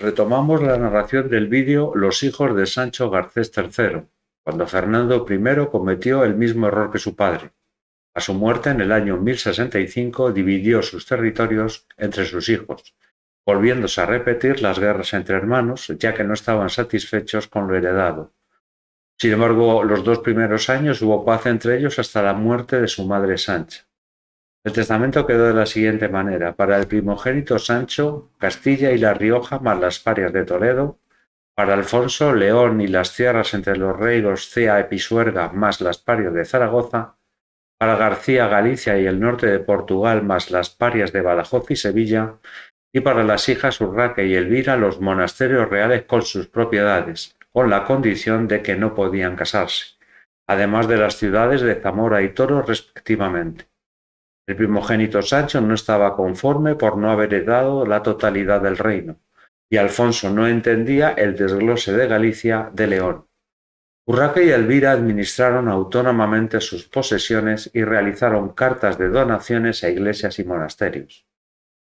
Retomamos la narración del vídeo Los hijos de Sancho Garcés III, cuando Fernando I cometió el mismo error que su padre. A su muerte en el año 1065 dividió sus territorios entre sus hijos, volviéndose a repetir las guerras entre hermanos, ya que no estaban satisfechos con lo heredado. Sin embargo, los 2 primeros años hubo paz entre ellos hasta la muerte de su madre Sancha. El testamento quedó de la siguiente manera: para el primogénito Sancho, Castilla y La Rioja más las Parias de Toledo; para Alfonso, León y las tierras entre los reinos Cea y Pisuerga más las Parias de Zaragoza; para García, Galicia y el norte de Portugal más las Parias de Badajoz y Sevilla; y para las hijas Urraca y Elvira los monasterios reales con sus propiedades, con la condición de que no podían casarse, además de las ciudades de Zamora y Toro respectivamente. El primogénito Sancho no estaba conforme por no haber heredado la totalidad del reino, y Alfonso no entendía el desglose de Galicia de León. Urraca y Elvira administraron autónomamente sus posesiones y realizaron cartas de donaciones a iglesias y monasterios.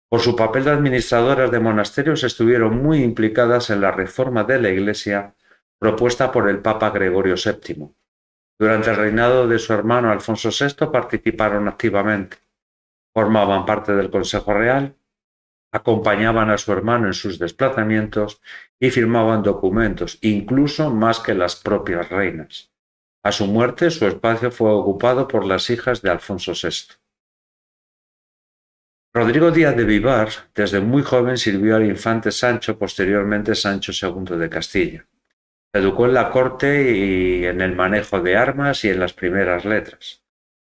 Por su papel de administradoras de monasterios estuvieron muy implicadas en la reforma de la Iglesia propuesta por el Papa Gregorio VII. Durante el reinado de su hermano Alfonso VI participaron activamente. Formaban parte del Consejo Real, acompañaban a su hermano en sus desplazamientos y firmaban documentos, incluso más que las propias reinas. A su muerte, su espacio fue ocupado por las hijas de Alfonso VI. Rodrigo Díaz de Vivar, desde muy joven, sirvió al infante Sancho, posteriormente Sancho II de Castilla. Se educó en la corte y en el manejo de armas y en las primeras letras.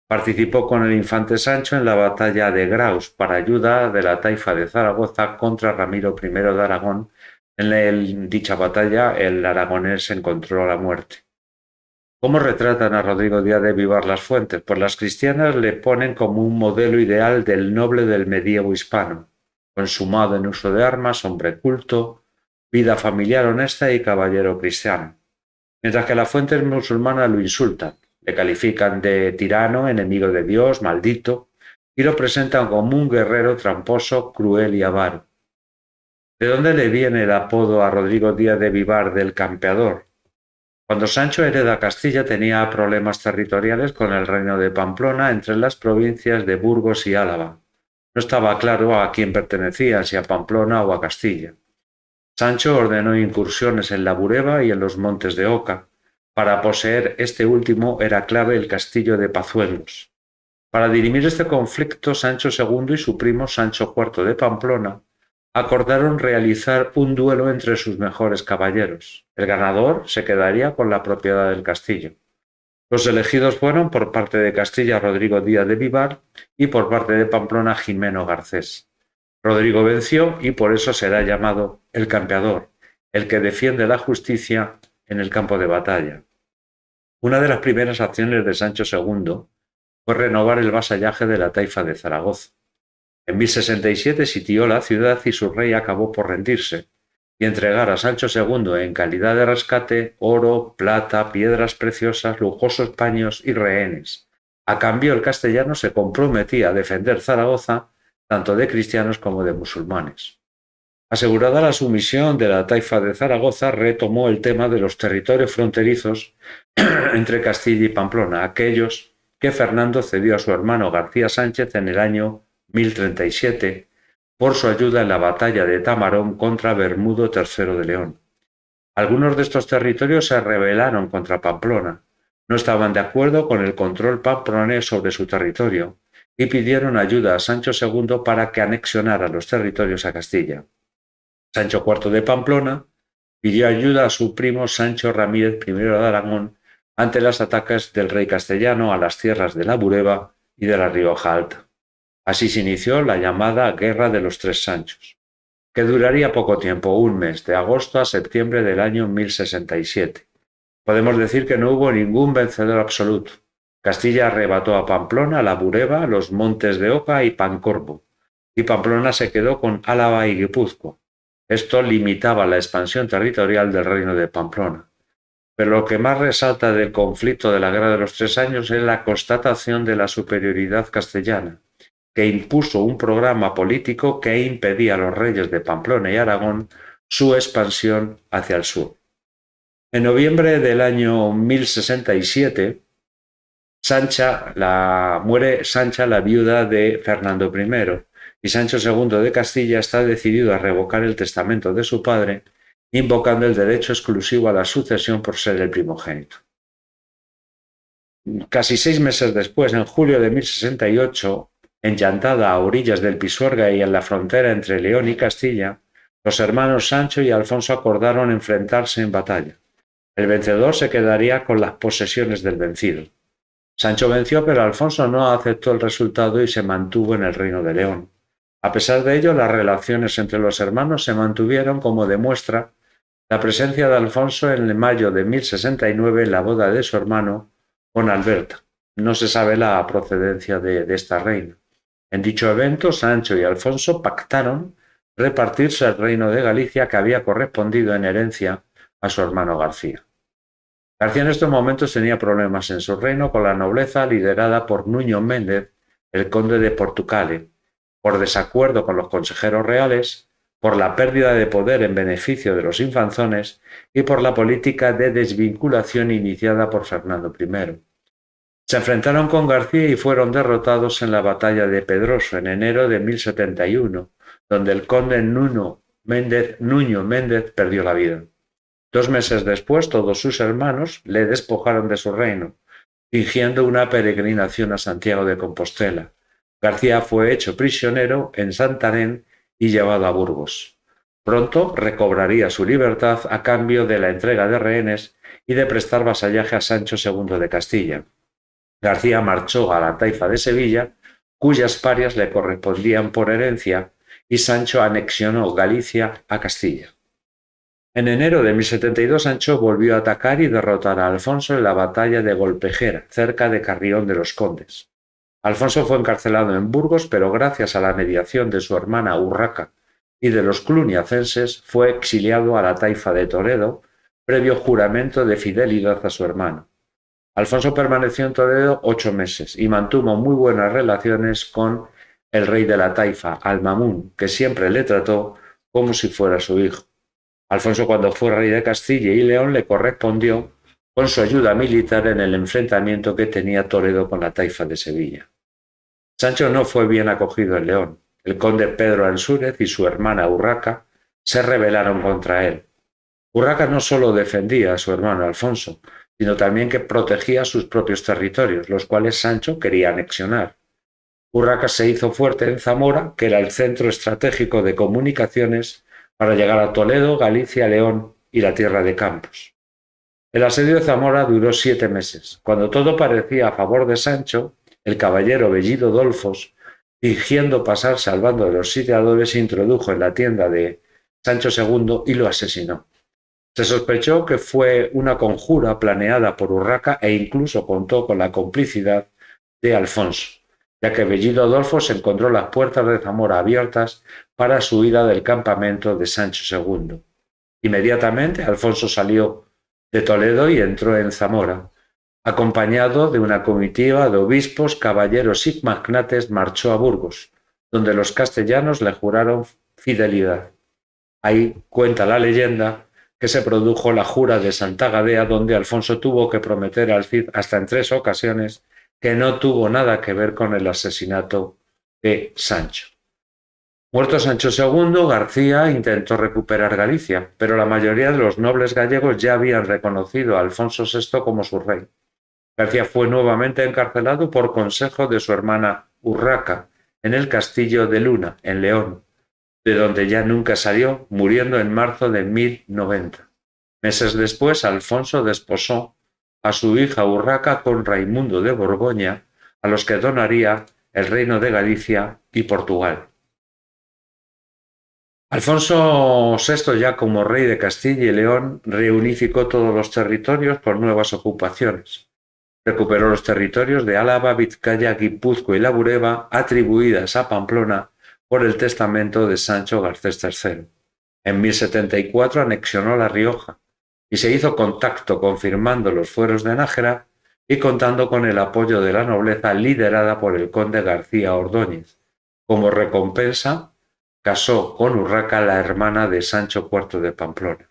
Participó con el infante Sancho en la batalla de Graus para ayuda de la taifa de Zaragoza contra Ramiro I de Aragón. En dicha batalla el aragonés encontró la muerte. ¿Cómo retratan a Rodrigo Díaz de Vivar las fuentes? Pues las cristianas le ponen como un modelo ideal del noble del medievo hispano, consumado en uso de armas, hombre culto, vida familiar honesta y caballero cristiano. Mientras que las fuentes musulmanas lo insultan, le califican de tirano, enemigo de Dios, maldito, y lo presentan como un guerrero tramposo, cruel y avaro. ¿De dónde le viene el apodo a Rodrigo Díaz de Vivar del Campeador? Cuando Sancho hereda Castilla tenía problemas territoriales con el reino de Pamplona entre las provincias de Burgos y Álava. No estaba claro a quién pertenecían, si a Pamplona o a Castilla. Sancho ordenó incursiones en la Bureba y en los montes de Oca. Para poseer este último era clave el castillo de Pazuelos. Para dirimir este conflicto, Sancho II y su primo Sancho IV de Pamplona acordaron realizar un duelo entre sus mejores caballeros. El ganador se quedaría con la propiedad del castillo. Los elegidos fueron por parte de Castilla Rodrigo Díaz de Vivar y por parte de Pamplona Jimeno Garcés. Rodrigo venció y por eso será llamado el campeador, el que defiende la justicia en el campo de batalla. Una de las primeras acciones de Sancho II fue renovar el vasallaje de la taifa de Zaragoza. En 1067 sitió la ciudad y su rey acabó por rendirse y entregar a Sancho II en calidad de rescate oro, plata, piedras preciosas, lujosos paños y rehenes. A cambio, el castellano se comprometía a defender Zaragoza tanto de cristianos como de musulmanes. Asegurada la sumisión de la taifa de Zaragoza, retomó el tema de los territorios fronterizos entre Castilla y Pamplona, aquellos que Fernando cedió a su hermano García Sánchez en el año 1037 por su ayuda en la batalla de Tamarón contra Bermudo III de León. Algunos de estos territorios se rebelaron contra Pamplona, no estaban de acuerdo con el control pamplonés sobre su territorio y pidieron ayuda a Sancho II para que anexionara los territorios a Castilla. Sancho IV de Pamplona pidió ayuda a su primo Sancho Ramírez I de Aragón ante los ataques del rey castellano a las tierras de la Bureba y de la Rioja Alta. Así se inició la llamada Guerra de los Tres Sanchos, que duraría poco tiempo, un mes, de agosto a septiembre del año 1067. Podemos decir que no hubo ningún vencedor absoluto. Castilla arrebató a Pamplona, la Bureba, los montes de Oca y Pancorbo, y Pamplona se quedó con Álava y Guipúzcoa. Esto limitaba la expansión territorial del reino de Pamplona. Pero lo que más resalta del conflicto de la Guerra de los Tres Años es la constatación de la superioridad castellana, que impuso un programa político que impedía a los reyes de Pamplona y Aragón su expansión hacia el sur. En noviembre del año 1067, muere Sancha, la viuda de Fernando I, y Sancho II de Castilla está decidido a revocar el testamento de su padre, invocando el derecho exclusivo a la sucesión por ser el primogénito. Casi 6 meses después, en julio de 1068, en Llantada, a orillas del Pisuerga y en la frontera entre León y Castilla, los hermanos Sancho y Alfonso acordaron enfrentarse en batalla. El vencedor se quedaría con las posesiones del vencido. Sancho venció, pero Alfonso no aceptó el resultado y se mantuvo en el reino de León. A pesar de ello, las relaciones entre los hermanos se mantuvieron, como demuestra la presencia de Alfonso en mayo de 1069 en la boda de su hermano con Alberta. No se sabe la procedencia de esta reina. En dicho evento, Sancho y Alfonso pactaron repartirse el reino de Galicia, que había correspondido en herencia a su hermano García. García en estos momentos tenía problemas en su reino con la nobleza liderada por Nuño Méndez, el conde de Portucale, por desacuerdo con los consejeros reales, por la pérdida de poder en beneficio de los infanzones y por la política de desvinculación iniciada por Fernando I. Se enfrentaron con García y fueron derrotados en la batalla de Pedroso en enero de 1071, donde el conde Nuño Méndez perdió la vida. 2 meses después, todos sus hermanos le despojaron de su reino, fingiendo una peregrinación a Santiago de Compostela. García fue hecho prisionero en Santarém y llevado a Burgos. Pronto recobraría su libertad a cambio de la entrega de rehenes y de prestar vasallaje a Sancho II de Castilla. García marchó a la taifa de Sevilla, cuyas parias le correspondían por herencia, y Sancho anexionó Galicia a Castilla. En enero de 1072, Sancho volvió a atacar y derrotar a Alfonso en la batalla de Golpejera, cerca de Carrión de los Condes. Alfonso fue encarcelado en Burgos, pero gracias a la mediación de su hermana Urraca y de los cluniacenses, fue exiliado a la taifa de Toledo, previo juramento de fidelidad a su hermano. Alfonso permaneció en Toledo 8 meses y mantuvo muy buenas relaciones con el rey de la taifa, Al-Mamún, que siempre le trató como si fuera su hijo. Alfonso, cuando fue rey de Castilla y León, le correspondió con su ayuda militar en el enfrentamiento que tenía Toledo con la taifa de Sevilla. Sancho no fue bien acogido en León. El conde Pedro Ansúrez y su hermana Urraca se rebelaron contra él. Urraca no solo defendía a su hermano Alfonso, sino también que protegía sus propios territorios, los cuales Sancho quería anexionar. Urraca se hizo fuerte en Zamora, que era el centro estratégico de comunicaciones para llegar a Toledo, Galicia, León y la tierra de Campos. El asedio de Zamora duró 7 meses. Cuando todo parecía a favor de Sancho, el caballero Bellido Dolfos, fingiendo pasarse al bando de los sitiadores, se introdujo en la tienda de Sancho II y lo asesinó. Se sospechó que fue una conjura planeada por Urraca e incluso contó con la complicidad de Alfonso, ya que Bellido Dolfos encontró las puertas de Zamora abiertas para su huida del campamento de Sancho II. Inmediatamente Alfonso salió de Toledo y entró en Zamora. Acompañado de una comitiva de obispos, caballeros y magnates, marchó a Burgos, donde los castellanos le juraron fidelidad. Ahí cuenta la leyenda que se produjo la jura de Santa Gadea, donde Alfonso tuvo que prometer al Cid hasta en 3 ocasiones que no tuvo nada que ver con el asesinato de Sancho. Muerto Sancho II, García intentó recuperar Galicia, pero la mayoría de los nobles gallegos ya habían reconocido a Alfonso VI como su rey. García fue nuevamente encarcelado por consejo de su hermana Urraca en el castillo de Luna, en León, de donde ya nunca salió, muriendo en marzo de 1090. Meses después, Alfonso desposó a su hija Urraca con Raimundo de Borgoña, a los que donaría el reino de Galicia y Portugal. Alfonso VI, ya como rey de Castilla y León, reunificó todos los territorios por nuevas ocupaciones. Recuperó los territorios de Álava, Vizcaya, Guipúzcoa y la Bureba, atribuidas a Pamplona por el testamento de Sancho Garcés III. En 1074 anexionó La Rioja y se hizo contacto confirmando los fueros de Nájera y contando con el apoyo de la nobleza liderada por el conde García Ordóñez. Como recompensa, casó con Urraca, la hermana de Sancho IV de Pamplona.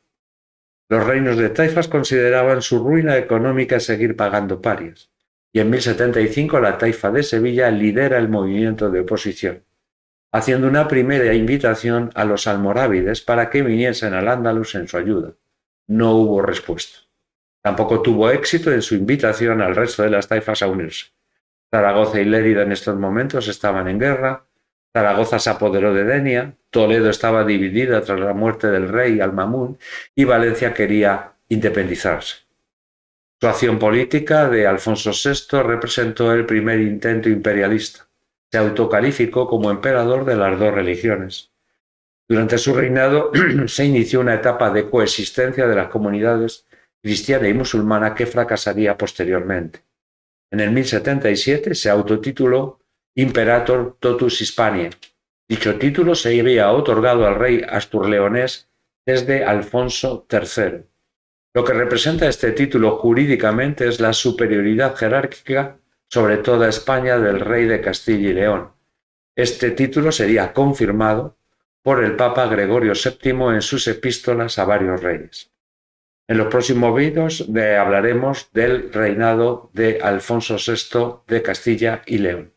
Los reinos de taifas consideraban su ruina económica seguir pagando parias, y en 1075 la taifa de Sevilla lidera el movimiento de oposición, haciendo una primera invitación a los almorávides para que viniesen al Andalus en su ayuda. No hubo respuesta. Tampoco tuvo éxito en su invitación al resto de las taifas a unirse. Zaragoza y Lérida en estos momentos estaban en guerra, Zaragoza se apoderó de Denia, Toledo estaba dividida tras la muerte del rey Al-Mamún y Valencia quería independizarse. Su acción política de Alfonso VI representó el primer intento imperialista. Se autocalificó como emperador de las dos religiones. Durante su reinado se inició una etapa de coexistencia de las comunidades cristiana y musulmana que fracasaría posteriormente. En el 1077 se autotituló Imperator Totus Hispaniae. Dicho título se había otorgado al rey asturleonés desde Alfonso III. Lo que representa este título jurídicamente es la superioridad jerárquica sobre toda España del rey de Castilla y León. Este título sería confirmado por el Papa Gregorio VII en sus epístolas a varios reyes. En los próximos vídeos hablaremos del reinado de Alfonso VI de Castilla y León.